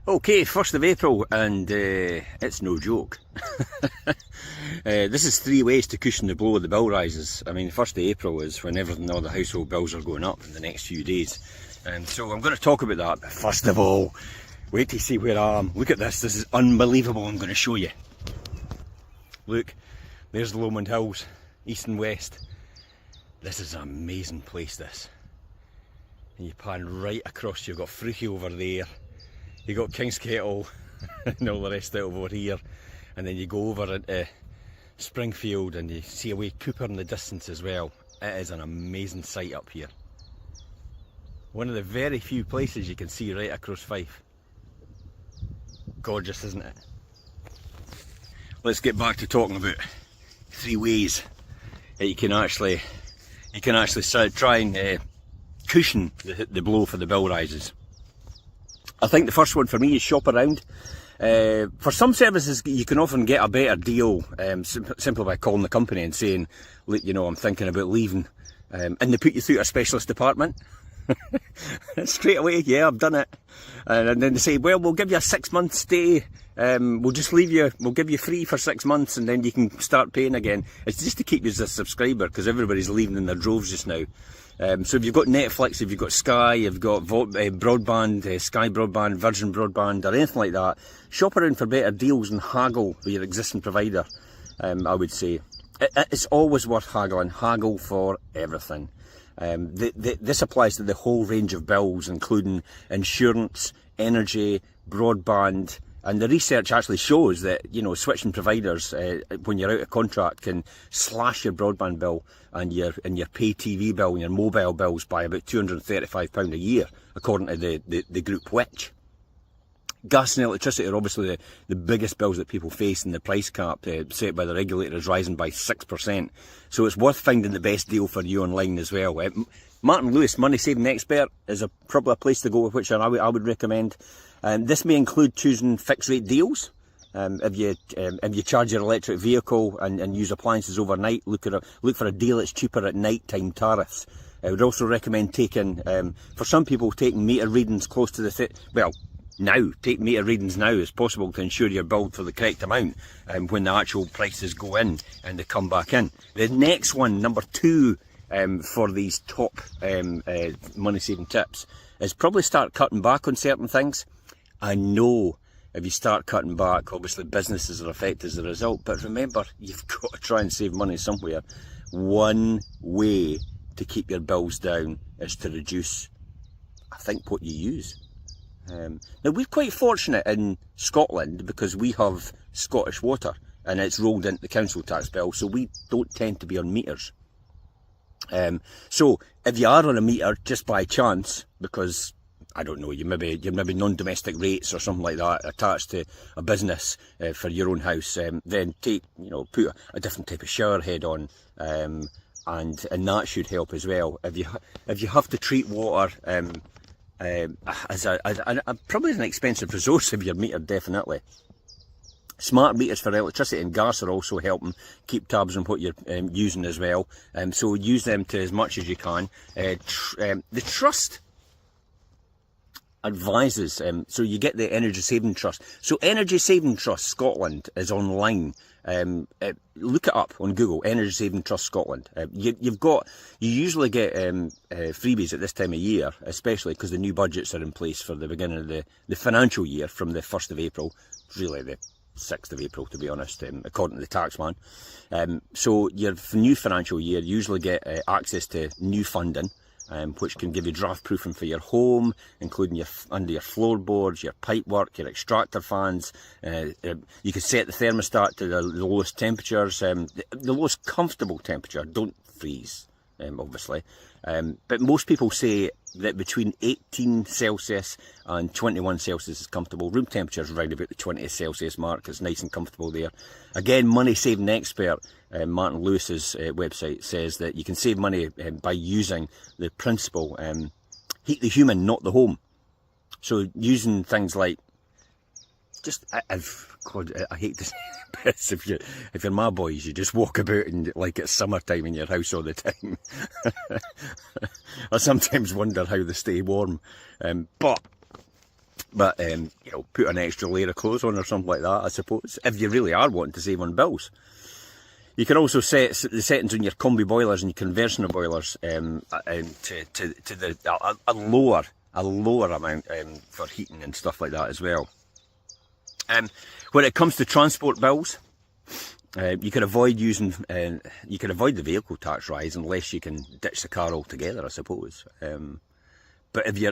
Okay, 1st of April, and it's no joke. This is 3 ways to cushion the blow of the bill rises. I mean, 1st of April is when all the household bills are going up in the next few days. And so I'm going to talk about that. But first of all, wait to see where I am. Look at this, this is unbelievable. I'm going to show you. Look, there's the Lomond Hills, east and west. This is an amazing place, this. And you pan right across, you've got Fruchy over there. You got King's Kettle and all the rest of it over here, and then you go over into Springfield and you see away Cooper in the distance as well. It is an amazing sight up here. One of the very few places you can see right across Fife. Gorgeous, isn't it? Let's get back to talking about 3 ways that you can actually try and cushion the blow for the bill rises. I think the first one for me is shop around. For some services you can often get a better deal simply by calling the company and saying, look, you know, I'm thinking about leaving, and they put you through a specialist department. Straight away, yeah, I've done it. And then they say, well, we'll give you a 6-month stay, we'll just leave you, we'll give you free for 6 months and then you can start paying again. It's just to keep you as a subscriber because everybody's leaving in their droves just now. So if you've got Netflix, if you've got Sky, you've got broadband, Sky Broadband, Virgin Broadband or anything like that, shop around for better deals and haggle with your existing provider, I would say. It's always worth haggling, haggle for everything. This applies to the whole range of bills, including insurance, energy, broadband, and the research actually shows that, you know, switching providers when you're out of contract can slash your broadband bill and your pay TV bill and your mobile bills by about £235 a year, according to the group Which. Gas and electricity are obviously the biggest bills that people face, and the price cap set by the regulator is rising by 6%. So it's worth finding the best deal for you online as well. Martin Lewis, Money Saving Expert, is probably a place to go, which I would recommend. This may include choosing fixed rate deals. If you charge your electric vehicle and use appliances overnight, look for a deal that's cheaper at night time tariffs. I would also recommend taking, for some people, taking meter readings close to take meter readings now as possible to ensure you're billed for the correct amount when the actual prices go in and they come back in. The next one, number 2, for these top money saving tips, is probably start cutting back on certain things. I know if you start cutting back, obviously businesses are affected as a result, but remember, you've got to try and save money somewhere. One way to keep your bills down is to reduce, I think, what you use. Now, we're quite fortunate in Scotland because we have Scottish Water and it's rolled into the council tax bill, so we don't tend to be on meters. So if you are on a meter just by chance, because I don't know, you're maybe non-domestic rates or something like that attached to a business for your own house, then put a different type of shower head on, and that should help as well. If you have to treat water as probably an expensive resource of your meter, definitely. Smart meters for electricity and gas are also helping keep tabs on what you're using as well. So use them to as much as you can. The Trust advises, so you get the Energy Saving Trust. So Energy Saving Trust Scotland is online. Look it up on Google, Energy Saving Trust Scotland. You usually get freebies at this time of year, especially because the new budgets are in place for the beginning of the financial year from the 1st of April, really the 6th of April to be honest, according to the taxman. So your new financial year, you usually get access to new funding, which can give you draft proofing for your home, including under your floorboards, your pipework, your extractor fans. You can set the thermostat to the lowest temperatures, the lowest comfortable temperature. Don't freeze, obviously. But most people say that between 18 Celsius and 21 Celsius is comfortable. Room temperature is around about the 20 Celsius mark. It's nice and comfortable there. Again, Money Saving Expert, Martin Lewis's website, says that you can save money by using the principle, heat the human, not the home. So using things like, I hate to say this, if you're my boys, you just walk about and like it's summertime in your house all the time. I sometimes wonder how they stay warm. But But, you know, put an extra layer of clothes on or something like that, I suppose, if you really are wanting to save on bills. You can also set the settings on your combi boilers and your conventional boilers to a lower amount for heating and stuff like that as well. When it comes to transport bills, you can avoid using you can avoid the vehicle tax rise unless you can ditch the car altogether, I suppose. But if you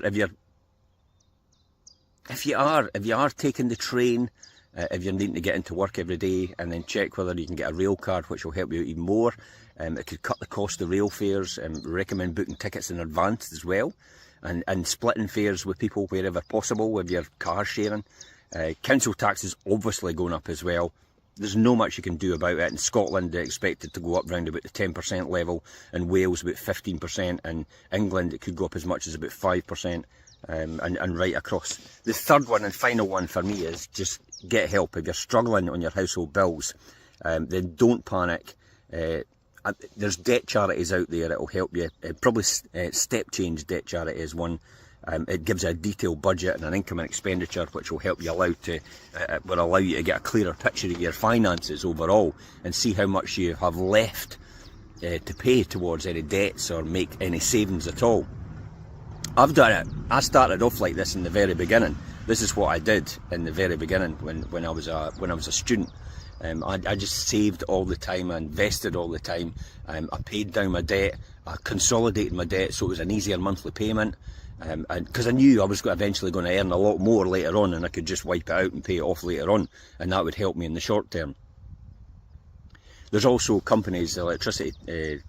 are taking the train, if you're needing to get into work every day, and then check whether you can get a rail card, which will help you out even more. It could cut the cost of rail fares. Recommend booking tickets in advance as well, and splitting fares with people wherever possible with your car sharing. Council tax is obviously going up as well. There's no much you can do about it. In Scotland, they're expected to go up round about the 10% level, in Wales about 15%, and England it could go up as much as about 5%, and right across. The third one and final one for me is just get help. If you're struggling on your household bills, then don't panic. There's debt charities out there that will help you. Probably Step Change Debt Charity is one. It gives a detailed budget and an income and expenditure, which will help you will allow you to get a clearer picture of your finances overall and see how much you have left to pay towards any debts or make any savings at all. I've done it. I started off like this in the very beginning. This is what I did in the very beginning when I was a student. I just saved all the time, I invested all the time, I paid down my debt, I consolidated my debt so it was an easier monthly payment, and because I knew I was eventually going to earn a lot more later on, and I could just wipe it out and pay it off later on, and that would help me in the short term. There's also companies, electricity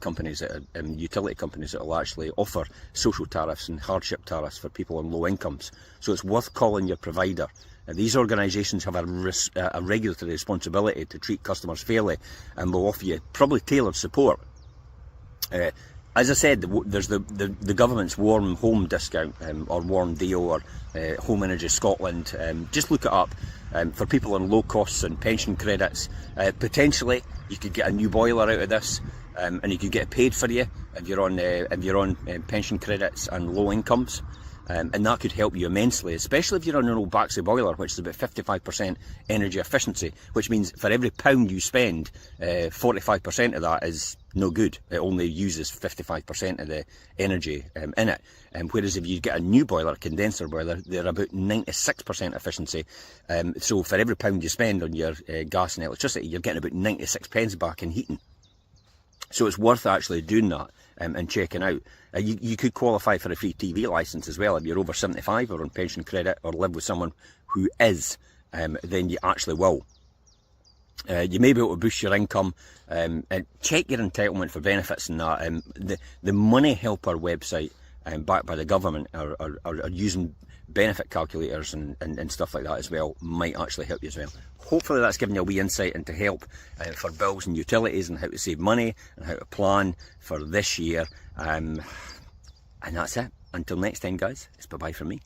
companies, utility companies that will actually offer social tariffs and hardship tariffs for people on low incomes. So it's worth calling your provider. These organisations have a regulatory responsibility to treat customers fairly, and will offer you probably tailored support. As I said, there's the government's Warm Home discount, or Warm Deal, or Home Energy Scotland. Just look it up. For people on low costs and pension credits, potentially you could get a new boiler out of this, and you could get it paid for you if you're on pension credits and low incomes. And that could help you immensely, especially if you're on an old Baxley boiler, which is about 55% energy efficiency, which means for every £1 you spend, 45% of that is no good. It only uses 55% of the energy in it. Whereas if you get a new boiler, a condenser boiler, they're about 96% efficiency. So for every £1 you spend on your gas and electricity, you're getting about 96 pence back in heating. So it's worth actually doing that and checking out. You could qualify for a free TV licence as well if you're over 75 or on pension credit or live with someone who is, then you actually will. You may be able to boost your income, and check your entitlement for benefits and that. The Money Helper website, backed by the government, are using benefit calculators and stuff like that as well, might actually help you as well. Hopefully that's given you a wee insight into help for bills and utilities and how to save money and how to plan for this year. And that's it. Until next time, guys, it's bye-bye from me.